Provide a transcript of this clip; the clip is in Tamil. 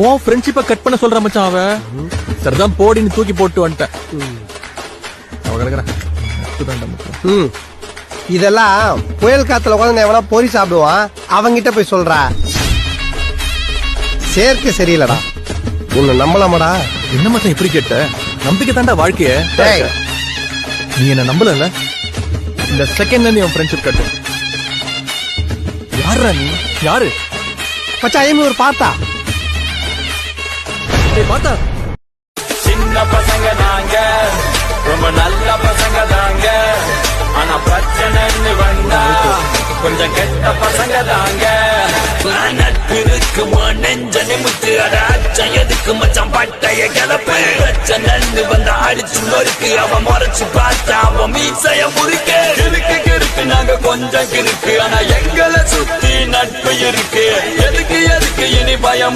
உன் ஃப்ரெண்ட்ஷிப்ப கட் பண்ண சொல்ற மச்சான் அவ. சரிதான் போடின்னு தூக்கி போட்டு வந்துட்டேன். அவ கிடக்குறேன். இதெல்லாம் புயல் காத்துல உட்காந்து எவனா பொறி சாப்பிடுவான், அவங்கிட்ட போய் சொல்றா. சேர்க்கை சரியில்லடா, உன்னை நம்பலாமடா. என்ன மச்சான் இப்படி கேட்ட? நம்பிக்கை தாண்டா வாழ்க்கைய. நீ என்ன நம்பல, இந்த செகண்ட்ல நீ உன் ஃப்ரெண்ட்ஷிப் கட்டு. யாரா நீ? யாரு மச்சான்? ஒரு பார்த்தா பார்த்தா சின்ன பசங்க நாங்க, ரொம்ப நல்ல பசங்க தாங்க. ஆனா பிரச்சனைன்னு வந்தா கொஞ்சம் கெட்ட பசங்க தாங்க. நட்பு இருக்குமா நெஞ்ச நிமித்து அடாச்சம் எதுக்கு மச்சான் பட்டைய கிளப்பு. பிரச்சனைன்னு வந்தா அடிச்சு நொறுக்கு, அவன் முறைச்சு பார்த்தா அவன் மீசைய முறுக்கு. கிறுக்கு நாங்க கொஞ்சம் கிறுக்கு, ஆனா எங்களை சுத்தி நட்பு இருக்கு. எதுக்கு இனி பயம்